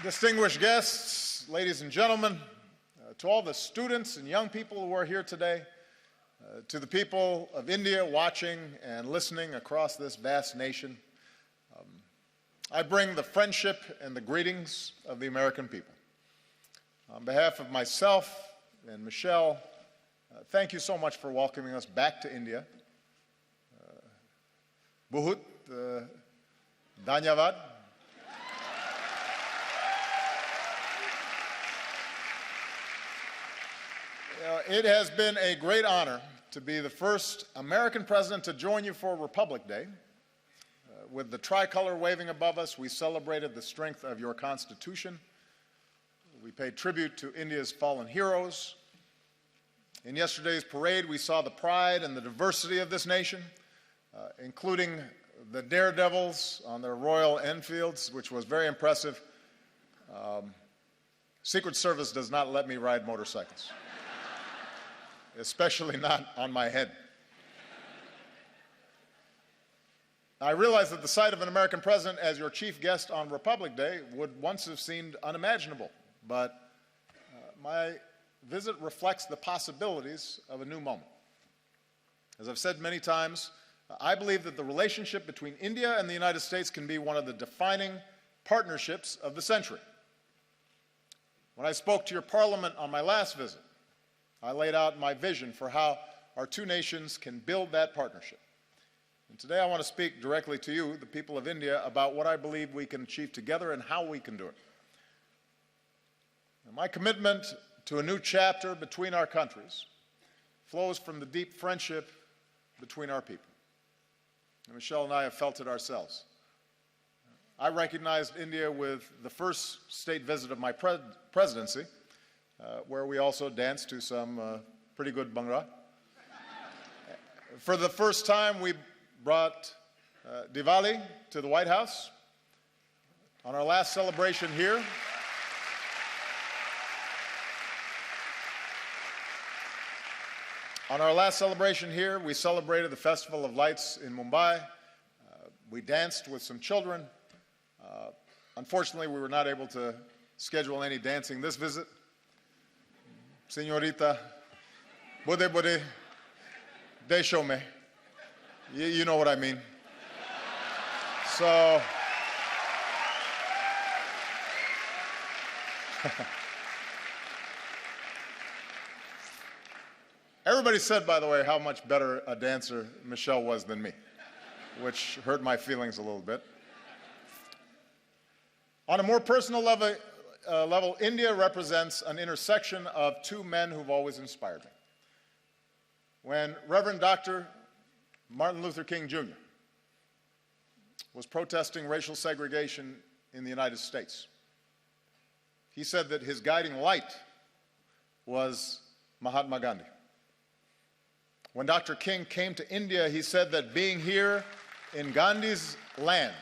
Distinguished guests, ladies and gentlemen, to all the students and young people who are here today, to the people of India watching and listening across this vast nation, I bring the friendship and the greetings of the American people. On behalf of myself and Michelle, thank you so much for welcoming us back to India. Bahut dhanyavad. It has been a great honor to be the first American president to join you for Republic Day. With the tricolor waving above us, we celebrated the strength of your Constitution. We paid tribute to India's fallen heroes. In yesterday's parade, we saw the pride and the diversity of this nation, including the daredevils on their Royal Enfields, which was very impressive. Secret Service does not let me ride motorcycles, especially not on my head. I realize that the sight of an American president as your chief guest on Republic Day would once have seemed unimaginable, but my visit reflects the possibilities of a new moment. As I've said many times, I believe that the relationship between India and the United States can be one of the defining partnerships of the century. When I spoke to your parliament on my last visit, I laid out my vision for how our two nations can build that partnership. And today I want to speak directly to you, the people of India, about what I believe we can achieve together and how we can do it. And my commitment to a new chapter between our countries flows from the deep friendship between our people. And Michelle and I have felt it ourselves. I recognized India with the first state visit of my presidency, where we also danced to some pretty good Bhangra. For the first time, we brought Diwali to the White House. On our last celebration here, we celebrated the Festival of Lights in Mumbai. We danced with some children. Unfortunately, we were not able to schedule any dancing this visit. Señorita, bude desho me. You know what I mean. So, everybody said, by the way, how much better a dancer Michelle was than me, which hurt my feelings a little bit. On a more personal level, India represents an intersection of two men who've always inspired me. When Reverend Dr. Martin Luther King Jr. was protesting racial segregation in the United States, he said that his guiding light was Mahatma Gandhi. When Dr. King came to India, he said that being here in Gandhi's land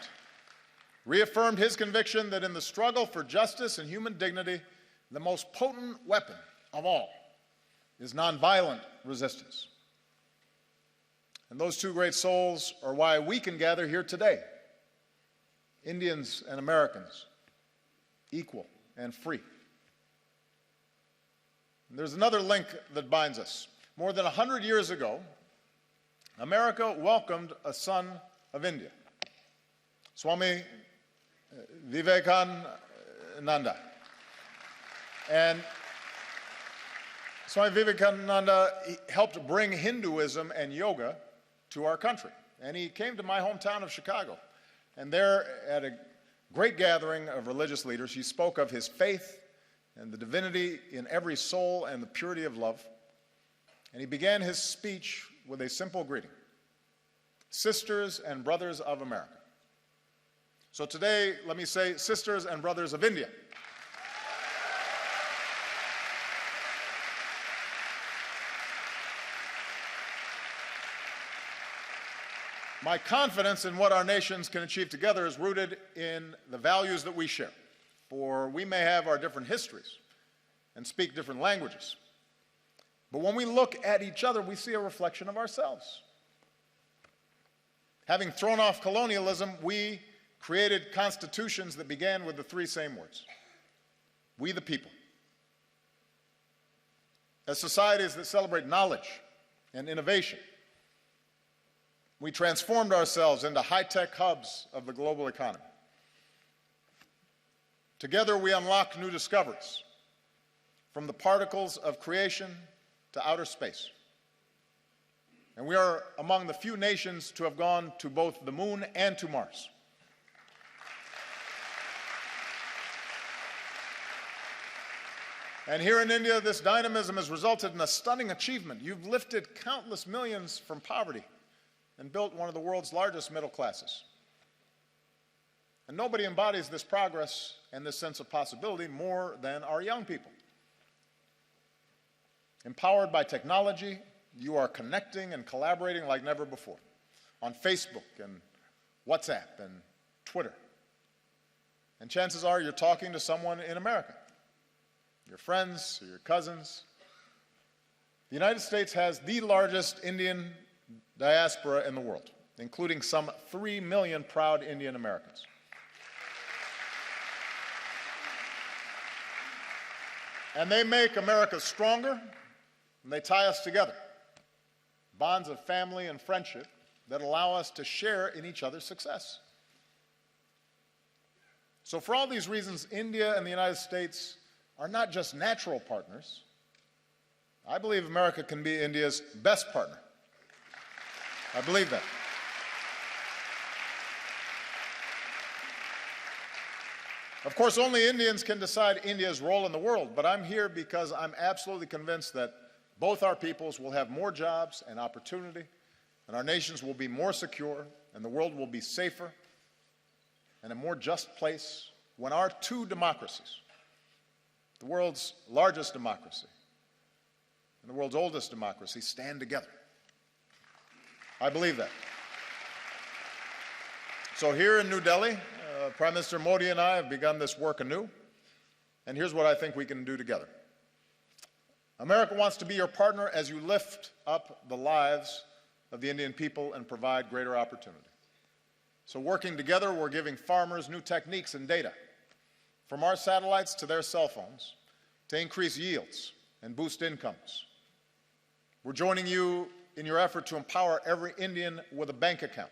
reaffirmed his conviction that in the struggle for justice and human dignity, the most potent weapon of all is nonviolent resistance. And those two great souls are why we can gather here today, Indians and Americans, equal and free. And there's another link that binds us. More than 100 years ago, America welcomed a son of India, Swami Vivekananda. And Swami Vivekananda helped bring Hinduism and yoga to our country. And he came to my hometown of Chicago. And there, at a great gathering of religious leaders, he spoke of his faith and the divinity in every soul and the purity of love. And he began his speech with a simple greeting: sisters and brothers of America. So today, let me say, sisters and brothers of India. My confidence in what our nations can achieve together is rooted in the values that we share. For we may have our different histories and speak different languages, but when we look at each other, we see a reflection of ourselves. Having thrown off colonialism, we created constitutions that began with the three same words: we the people. As societies that celebrate knowledge and innovation, we transformed ourselves into high-tech hubs of the global economy. Together, we unlocked new discoveries, from the particles of creation to outer space. And we are among the few nations to have gone to both the moon and to Mars. And here in India, this dynamism has resulted in a stunning achievement. You've lifted countless millions from poverty and built one of the world's largest middle classes. And nobody embodies this progress and this sense of possibility more than our young people. Empowered by technology, you are connecting and collaborating like never before on Facebook and WhatsApp and Twitter. And chances are you're talking to someone in America, your friends or your cousins. The United States has the largest Indian diaspora in the world, including some 3 million proud Indian Americans. And they make America stronger, and they tie us together. Bonds of family and friendship that allow us to share in each other's success. So for all these reasons, India and the United States are not just natural partners. I believe America can be India's best partner. I believe that. Of course, only Indians can decide India's role in the world, but I'm here because I'm absolutely convinced that both our peoples will have more jobs and opportunity, and our nations will be more secure, and the world will be safer and a more just place when our two democracies, the world's largest democracy and the world's oldest democracy, stand together. I believe that. So here in New Delhi, Prime Minister Modi and I have begun this work anew, and here's what I think we can do together. America wants to be your partner as you lift up the lives of the Indian people and provide greater opportunity. So working together, we're giving farmers new techniques and data, from our satellites to their cell phones, to increase yields and boost incomes. We're joining you in your effort to empower every Indian with a bank account.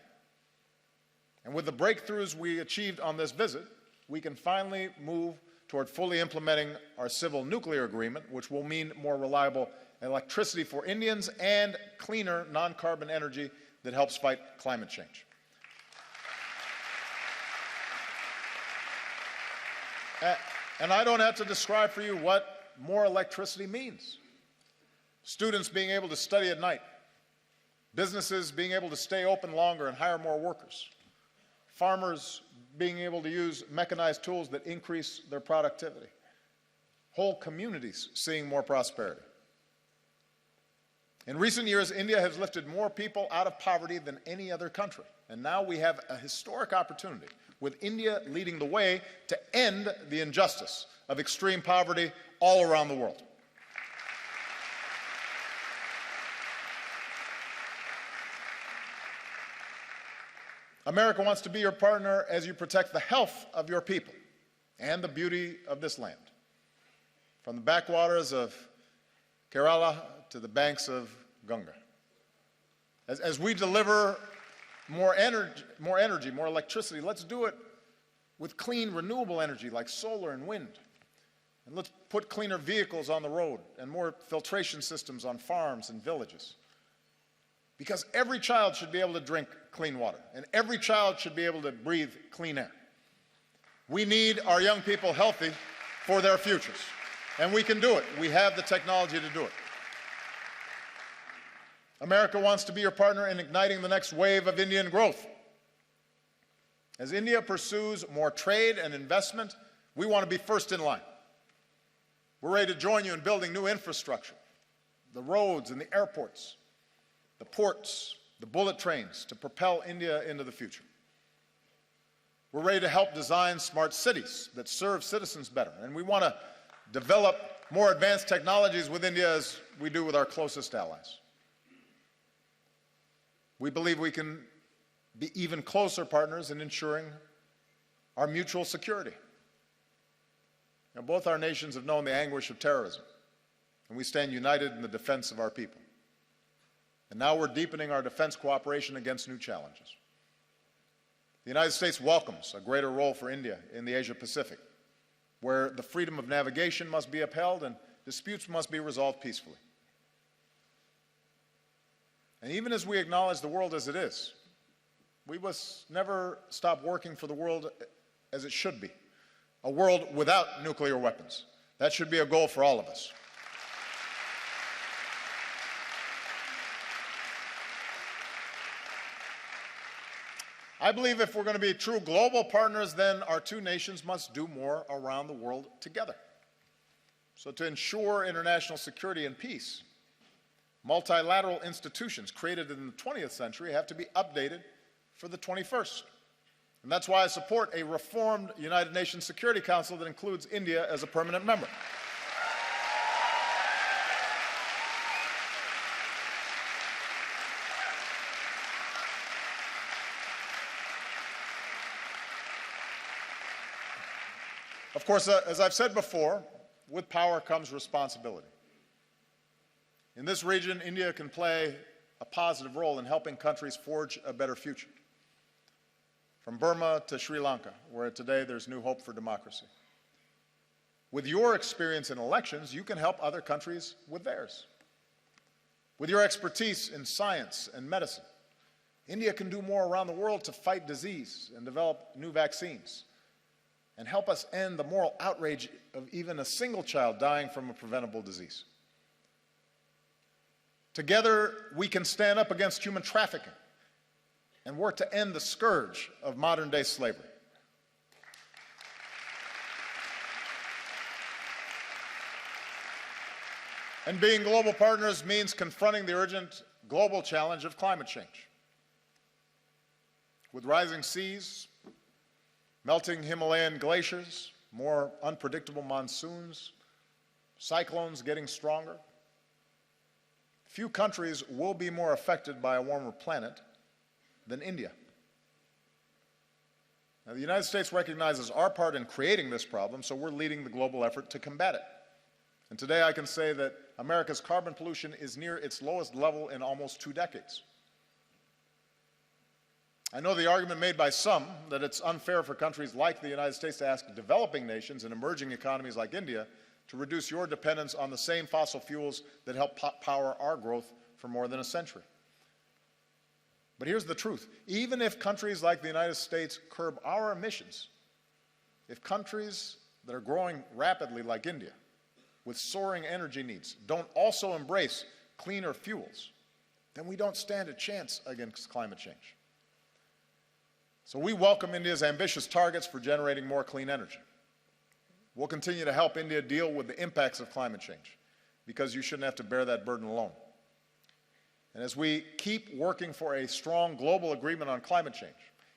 And with the breakthroughs we achieved on this visit, we can finally move toward fully implementing our civil nuclear agreement, which will mean more reliable electricity for Indians and cleaner non-carbon energy that helps fight climate change. And I don't have to describe for you what more electricity means. Students being able to study at night, businesses being able to stay open longer and hire more workers, farmers being able to use mechanized tools that increase their productivity, whole communities seeing more prosperity. In recent years, India has lifted more people out of poverty than any other country, and now we have a historic opportunity, with India leading the way, to end the injustice of extreme poverty all around the world. America wants to be your partner as you protect the health of your people and the beauty of this land, from the backwaters of Kerala to the banks of Ganga. As we deliver more energy, more electricity, let's do it with clean, renewable energy like solar and wind. And let's put cleaner vehicles on the road and more filtration systems on farms and villages. Because every child should be able to drink clean water, and every child should be able to breathe clean air. We need our young people healthy for their futures, and we can do it. We have the technology to do it. America wants to be your partner in igniting the next wave of Indian growth. As India pursues more trade and investment, we want to be first in line. We're ready to join you in building new infrastructure, the roads and the airports, the ports, the bullet trains, to propel India into the future. We're ready to help design smart cities that serve citizens better, and we want to develop more advanced technologies with India as we do with our closest allies. We believe we can be even closer partners in ensuring our mutual security. Now, both our nations have known the anguish of terrorism, and we stand united in the defense of our people. And now we're deepening our defense cooperation against new challenges. The United States welcomes a greater role for India in the Asia-Pacific, where the freedom of navigation must be upheld and disputes must be resolved peacefully. And even as we acknowledge the world as it is, we must never stop working for the world as it should be, a world without nuclear weapons. That should be a goal for all of us. I believe if we're going to be true global partners, then our two nations must do more around the world together. So to ensure international security and peace, multilateral institutions created in the 20th century have to be updated for the 21st. And that's why I support a reformed United Nations Security Council that includes India as a permanent member. Of course, as I've said before, with power comes responsibility. In this region, India can play a positive role in helping countries forge a better future. From Burma to Sri Lanka, where today there's new hope for democracy. With your experience in elections, you can help other countries with theirs. With your expertise in science and medicine, India can do more around the world to fight disease and develop new vaccines, and help us end the moral outrage of even a single child dying from a preventable disease. Together, we can stand up against human trafficking and work to end the scourge of modern-day slavery. And being global partners means confronting the urgent global challenge of climate change. With rising seas, melting Himalayan glaciers, more unpredictable monsoons, cyclones getting stronger, few countries will be more affected by a warmer planet than India. Now, the United States recognizes our part in creating this problem, so we're leading the global effort to combat it. And today I can say that America's carbon pollution is near its lowest level in almost 2 decades. I know the argument made by some that it's unfair for countries like the United States to ask developing nations and emerging economies like India to reduce your dependence on the same fossil fuels that help power our growth for more than a century. But here's the truth. Even if countries like the United States curb our emissions, if countries that are growing rapidly like India, with soaring energy needs, don't also embrace cleaner fuels, then we don't stand a chance against climate change. So we welcome India's ambitious targets for generating more clean energy. We'll continue to help India deal with the impacts of climate change, because you shouldn't have to bear that burden alone. And as we keep working for a strong global agreement on climate change,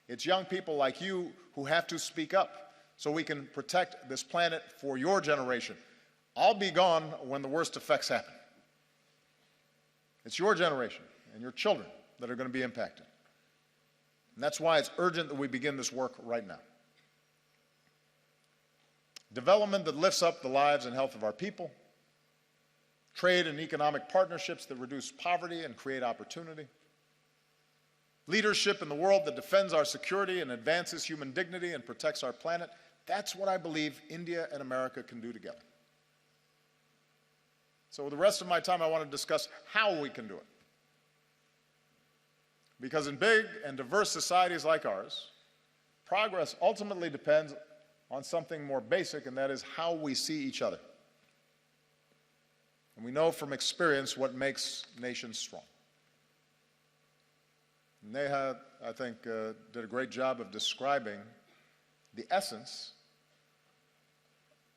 it's young people like you who have to speak up so we can protect this planet for your generation. I'll be gone when the worst effects happen. It's your generation and your children that are going to be impacted. And that's why it's urgent that we begin this work right now. Development that lifts up the lives and health of our people, trade and economic partnerships that reduce poverty and create opportunity, leadership in the world that defends our security and advances human dignity and protects our planet. That's what I believe India and America can do together. So with the rest of my time, I want to discuss how we can do it. Because in big and diverse societies like ours, progress ultimately depends on something more basic, and that is how we see each other. And we know from experience what makes nations strong. Neha, I think, did a great job of describing the essence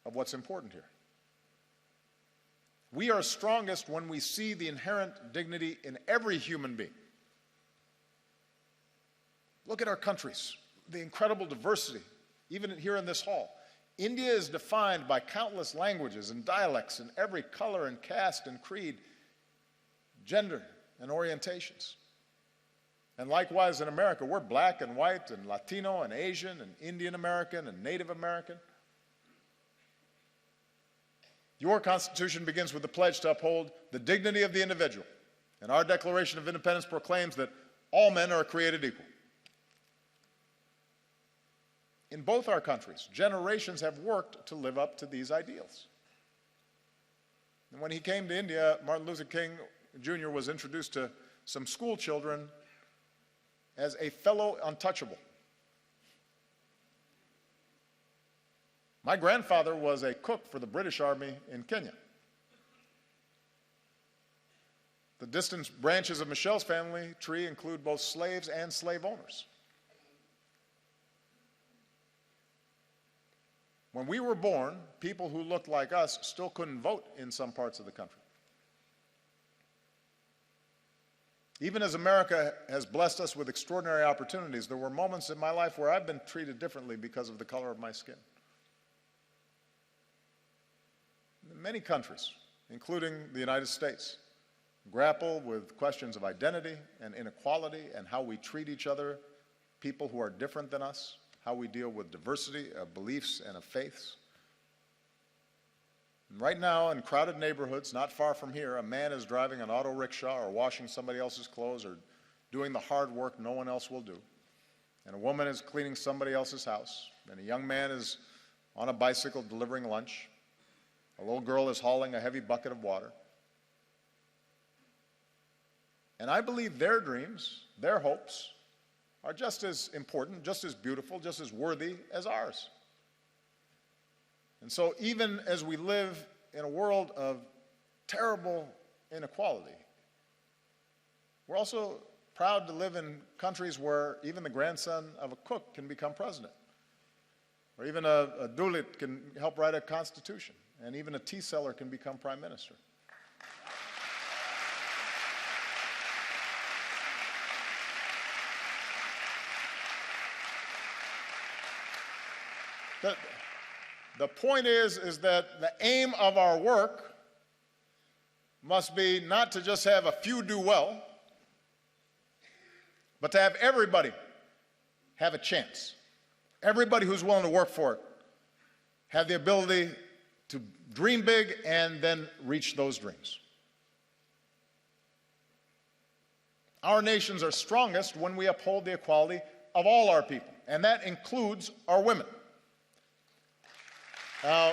of what's important here. We are strongest when we see the inherent dignity in every human being. Look at our countries, the incredible diversity, even here in this hall. India is defined by countless languages and dialects in every color and caste and creed, gender and orientations. And likewise in America, we're black and white and Latino and Asian and Indian American and Native American. Your Constitution begins with the pledge to uphold the dignity of the individual, and our Declaration of Independence proclaims that all men are created equal. In both our countries, generations have worked to live up to these ideals. And when he came to India, Martin Luther King Jr. was introduced to some school children as a fellow untouchable. My grandfather was a cook for the British Army in Kenya. The distant branches of Michelle's family tree include both slaves and slave owners. When we were born, people who looked like us still couldn't vote in some parts of the country. Even as America has blessed us with extraordinary opportunities, there were moments in my life where I've been treated differently because of the color of my skin. Many countries, including the United States, grapple with questions of identity and inequality and how we treat each other, people who are different than us, how we deal with diversity of beliefs and of faiths. And right now, in crowded neighborhoods not far from here, a man is driving an auto rickshaw or washing somebody else's clothes or doing the hard work no one else will do. And a woman is cleaning somebody else's house. And a young man is on a bicycle delivering lunch. A little girl is hauling a heavy bucket of water. And I believe their dreams, their hopes, are just as important, just as beautiful, just as worthy as ours. And so even as we live in a world of terrible inequality, we're also proud to live in countries where even the grandson of a cook can become president, or even a Dalit can help write a constitution, and even a tea seller can become prime minister. The point is that the aim of our work must be not to just have a few do well, but to have everybody have a chance. Everybody who's willing to work for it have the ability to dream big and then reach those dreams. Our nations are strongest when we uphold the equality of all our people, and that includes our women. Now,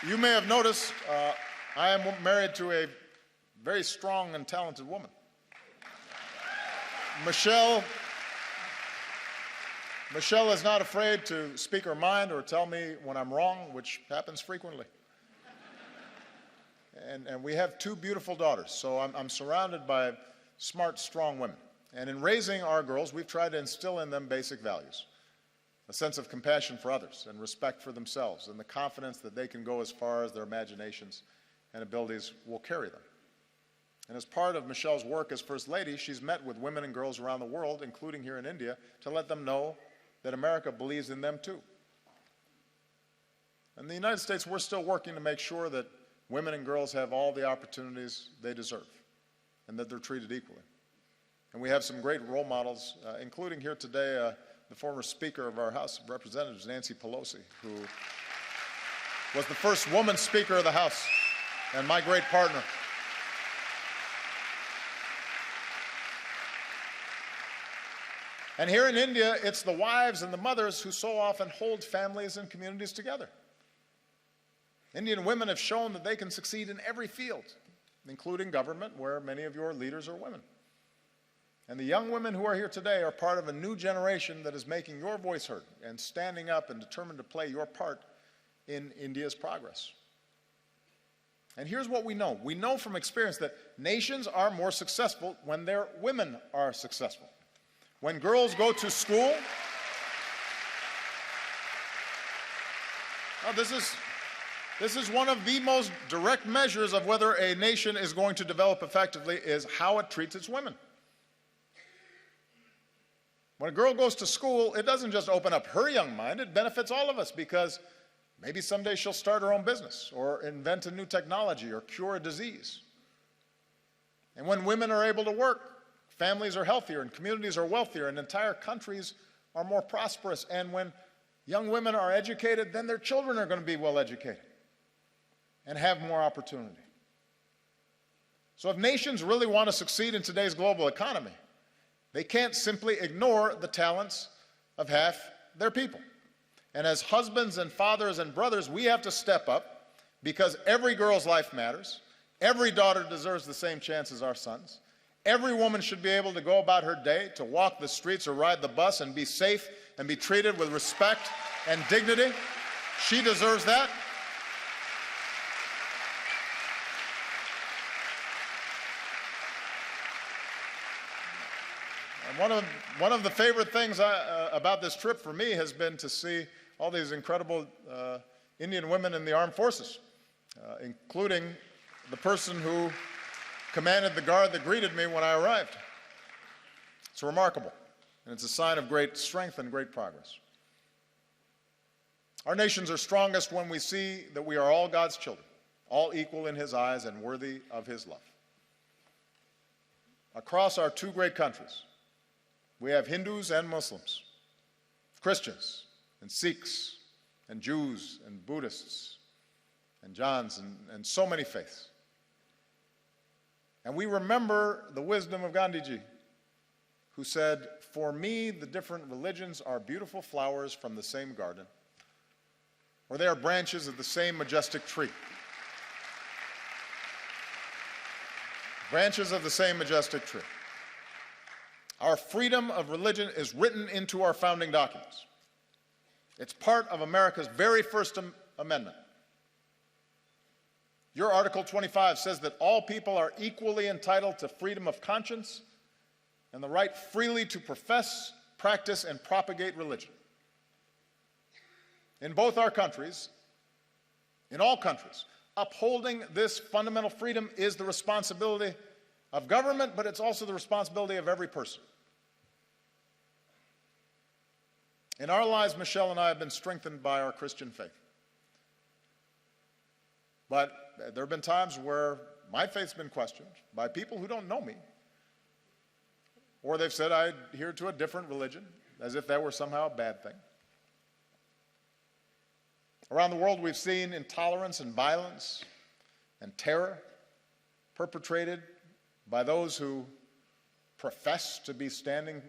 you may have noticed I am married to a very strong and talented woman. Michelle is not afraid to speak her mind or tell me when I'm wrong, which happens frequently. And we have two beautiful daughters, so I'm surrounded by smart, strong women. And in raising our girls, we've tried to instill in them basic values. A sense of compassion for others and respect for themselves and the confidence that they can go as far as their imaginations and abilities will carry them. And as part of Michelle's work as First Lady, she's met with women and girls around the world, including here in India, to let them know that America believes in them too. In the United States, we're still working to make sure that women and girls have all the opportunities they deserve and that they're treated equally. And we have some great role models, including here today, the former Speaker of our House of Representatives, Nancy Pelosi, who was the first woman Speaker of the House and my great partner. And here in India, it's the wives and the mothers who so often hold families and communities together. Indian women have shown that they can succeed in every field, including government, where many of your leaders are women. And the young women who are here today are part of a new generation that is making your voice heard and standing up and determined to play your part in India's progress. And here's what we know. We know from experience that nations are more successful when their women are successful. When girls go to school, this is one of the most direct measures of whether a nation is going to develop effectively is how it treats its women. When a girl goes to school, it doesn't just open up her young mind, it benefits all of us because maybe someday she'll start her own business or invent a new technology or cure a disease. And when women are able to work, families are healthier and communities are wealthier and entire countries are more prosperous. And when young women are educated, then their children are going to be well educated and have more opportunity. So if nations really want to succeed in today's global economy, they can't simply ignore the talents of half their people. And as husbands and fathers and brothers, we have to step up, because every girl's life matters. Every daughter deserves the same chance as our sons. Every woman should be able to go about her day, to walk the streets or ride the bus and be safe and be treated with respect and dignity. She deserves that. And one of the favorite things about this trip for me has been to see all these incredible Indian women in the armed forces, including the person who commanded the guard that greeted me when I arrived. It's remarkable, and it's a sign of great strength and great progress. Our nations are strongest when we see that we are all God's children, all equal in His eyes and worthy of His love. Across our two great countries, we have Hindus and Muslims, Christians and Sikhs and Jews and Buddhists and Jains and so many faiths. And we remember the wisdom of Gandhiji, who said, "For me, the different religions are beautiful flowers from the same garden, or they are branches of the same majestic tree." Branches of the same majestic tree. Our freedom of religion is written into our founding documents. It's part of America's very first amendment. Your Article 25 says that all people are equally entitled to freedom of conscience and the right freely to profess, practice, and propagate religion. In both our countries, in all countries, upholding this fundamental freedom is the responsibility of government, but it's also the responsibility of every person. In our lives, Michelle and I have been strengthened by our Christian faith. But there have been times where my faith's been questioned by people who don't know me, or they've said I adhere to a different religion, as if that were somehow a bad thing. Around the world, we've seen intolerance and violence and terror perpetrated by those who profess to be standing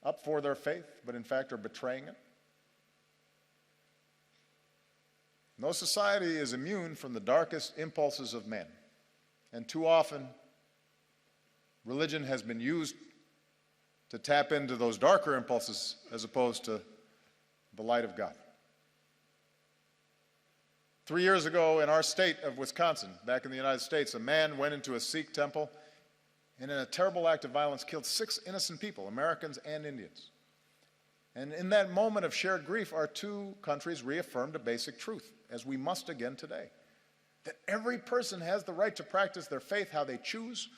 up for their faith, but in fact are betraying it. No society is immune from the darkest impulses of man, and too often religion has been used to tap into those darker impulses as opposed to the light of God. 3 years ago in our state of Wisconsin, back in the United States, a man went into a Sikh temple and in a terrible act of violence killed 6 innocent people, Americans and Indians. And in that moment of shared grief, our two countries reaffirmed a basic truth, as we must again today, that every person has the right to practice their faith how they choose,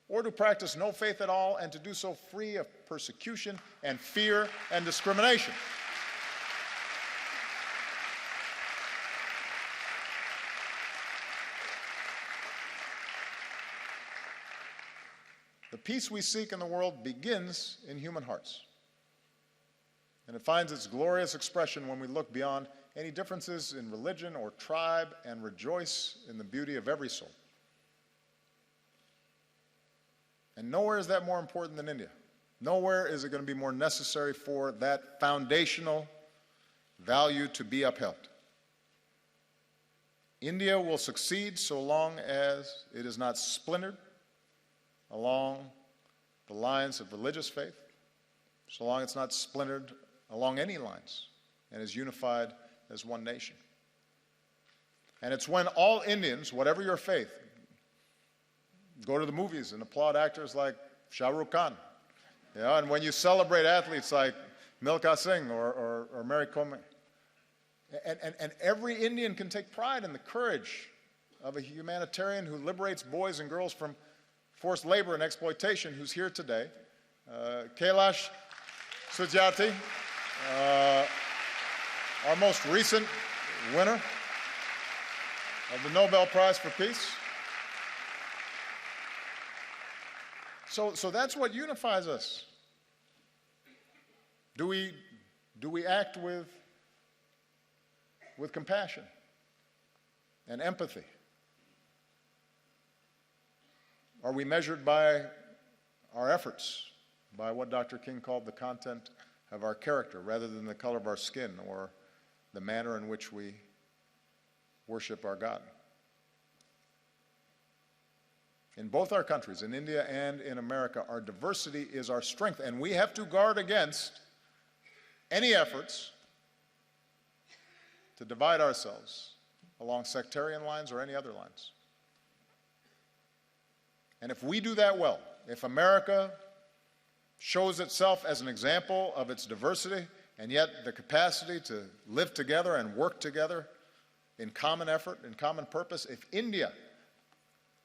or to practice no faith at all, and to do so free of persecution and fear and discrimination. The peace we seek in the world begins in human hearts. And it finds its glorious expression when we look beyond any differences in religion or tribe and rejoice in the beauty of every soul. And nowhere is that more important than India. Nowhere is it going to be more necessary for that foundational value to be upheld. India will succeed so long as it is not splintered along the lines of religious faith, so long as it's not splintered along any lines and is unified as one nation. And it's when all Indians, whatever your faith, go to the movies and applaud actors like Shah Rukh Khan, and when you celebrate athletes like Milkha Singh or Mary Kom, and every Indian can take pride in the courage of a humanitarian who liberates boys and girls from forced labor and exploitation, who's here today, Kailash Satyarthi, our most recent winner of the Nobel Prize for Peace. So that's what unifies us. Do we act with with compassion and empathy? Are we measured by our efforts, by what Dr. King called the content of our character, rather than the color of our skin or the manner in which we worship our God? In both our countries, in India and in America, our diversity is our strength, and we have to guard against any efforts to divide ourselves along sectarian lines or any other lines. And if we do that well, if America shows itself as an example of its diversity and yet the capacity to live together and work together in common effort, in common purpose, if India,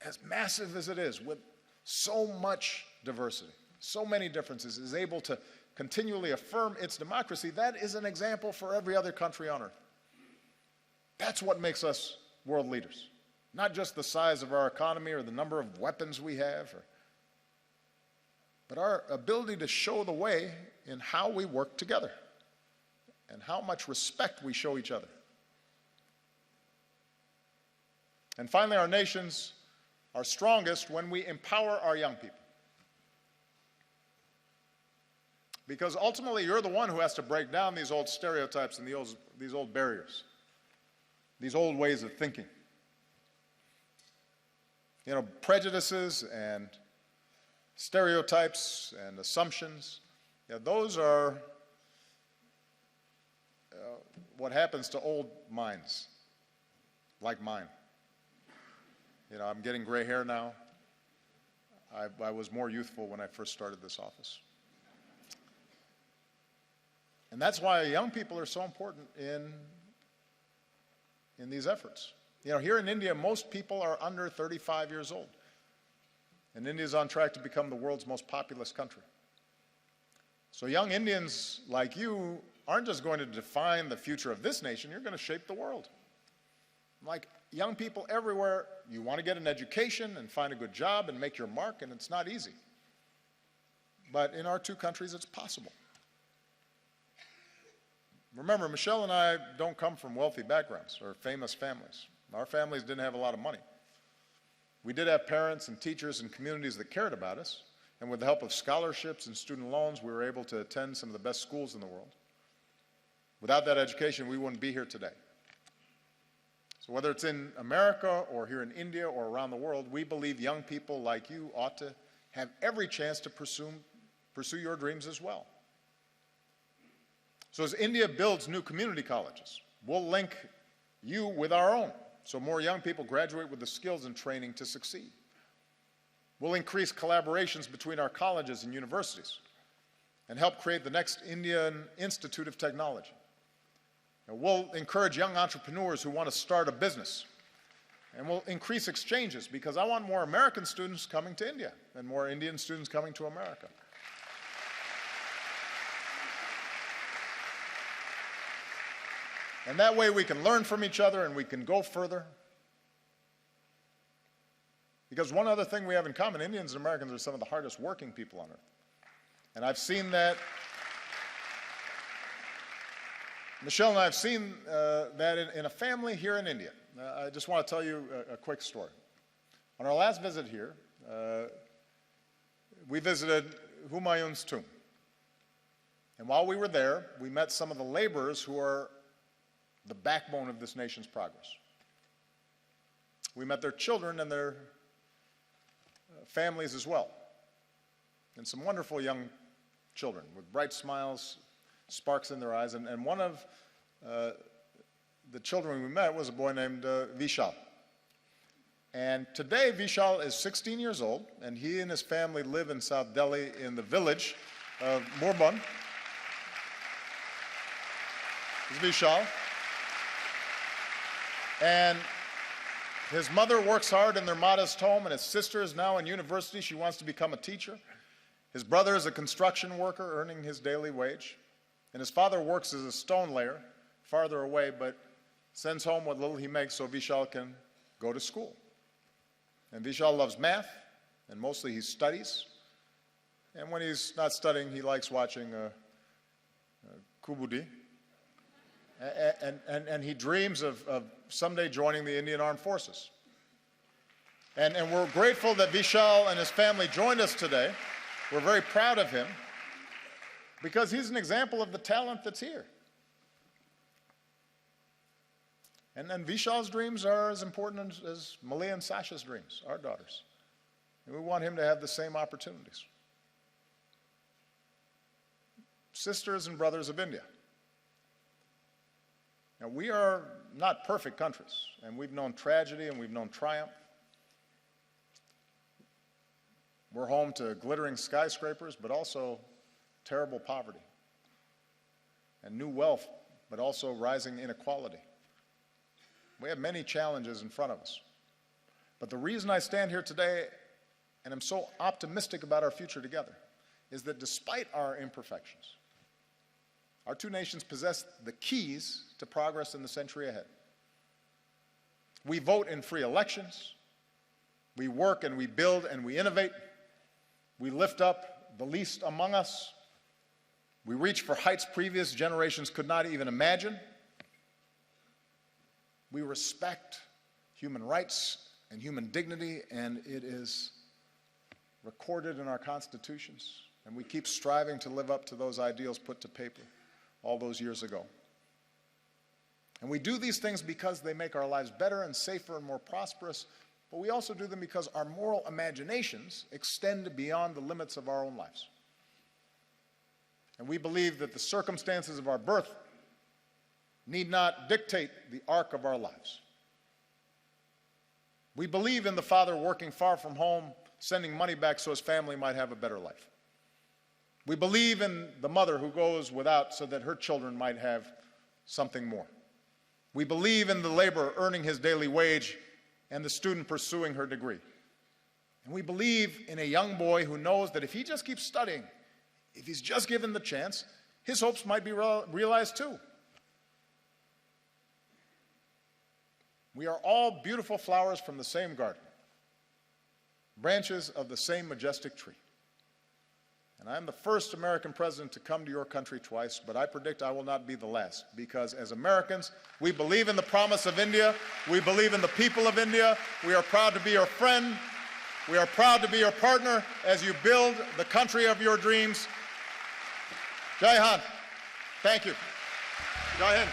as massive as it is, with so much diversity, so many differences, is able to continually affirm its democracy, that is an example for every other country on earth. That's what makes us world leaders. Not just the size of our economy or the number of weapons we have, but our ability to show the way in how we work together and how much respect we show each other. And finally, our nations are strongest when we empower our young people. Because ultimately, you're the one who has to break down these old stereotypes and these old barriers, these old ways of thinking. You know, prejudices and stereotypes and assumptions, those are what happens to old minds like mine. You know, I'm getting gray hair now. I was more youthful when I first started this office. And that's why young people are so important in these efforts. You know, here in India, most people are under 35 years old. And India is on track to become the world's most populous country. So young Indians like you aren't just going to define the future of this nation, you're going to shape the world. Like young people everywhere, you want to get an education and find a good job and make your mark, and it's not easy. But in our two countries, it's possible. Remember, Michelle and I don't come from wealthy backgrounds or famous families. Our families didn't have a lot of money. We did have parents and teachers and communities that cared about us, and with the help of scholarships and student loans, we were able to attend some of the best schools in the world. Without that education, we wouldn't be here today. So whether it's in America or here in India or around the world, we believe young people like you ought to have every chance to pursue your dreams as well. So as India builds new community colleges, we'll link you with our own, so more young people graduate with the skills and training to succeed. We'll increase collaborations between our colleges and universities and help create the next Indian Institute of Technology. And we'll encourage young entrepreneurs who want to start a business. And we'll increase exchanges because I want more American students coming to India and more Indian students coming to America. And that way we can learn from each other and we can go further. Because one other thing we have in common, Indians and Americans are some of the hardest working people on earth. And I've seen that, Michelle and I have seen that in a family here in India. I just want to tell you a quick story. On our last visit here, we visited Humayun's tomb. And while we were there, we met some of the laborers who are the backbone of this nation's progress. We met their children and their families as well, and some wonderful young children with bright smiles, sparks in their eyes, and one of the children we met was a boy named Vishal. And today Vishal is 16 years old, and he and his family live in South Delhi in the village of Murband. This is Vishal. And his mother works hard in their modest home, and his sister is now in university. She wants to become a teacher. His brother is a construction worker earning his daily wage. And his father works as a stone layer farther away, but sends home what little he makes so Vishal can go to school. And Vishal loves math, and mostly he studies. And when he's not studying, he likes watching Kubudi. And he dreams of someday joining the Indian Armed Forces. And we're grateful that Vishal and his family joined us today. We're very proud of him because he's an example of the talent that's here. And Vishal's dreams are as important as Malia and Sasha's dreams, our daughters. And we want him to have the same opportunities. Sisters and brothers of India. Now, we are not perfect countries, and we've known tragedy and we've known triumph. We're home to glittering skyscrapers, but also terrible poverty, and new wealth, but also rising inequality. We have many challenges in front of us. But the reason I stand here today, and I'm so optimistic about our future together, is that despite our imperfections, our two nations possess the keys to progress in the century ahead. We vote in free elections. We work and we build and we innovate. We lift up the least among us. We reach for heights previous generations could not even imagine. We respect human rights and human dignity, and it is recorded in our constitutions. And we keep striving to live up to those ideals put to paper all those years ago. And we do these things because they make our lives better and safer and more prosperous, but we also do them because our moral imaginations extend beyond the limits of our own lives. And we believe that the circumstances of our birth need not dictate the arc of our lives. We believe in the father working far from home, sending money back so his family might have a better life. We believe in the mother who goes without so that her children might have something more. We believe in the laborer earning his daily wage and the student pursuing her degree. And we believe in a young boy who knows that if he just keeps studying, if he's just given the chance, his hopes might be realized too. We are all beautiful flowers from the same garden, branches of the same majestic tree. And I'm the first American president to come to your country twice, but I predict I will not be the last, because as Americans, we believe in the promise of India. We believe in the people of India. We are proud to be your friend. We are proud to be your partner as you build the country of your dreams. Jai Hind. Thank you. Jai Hind.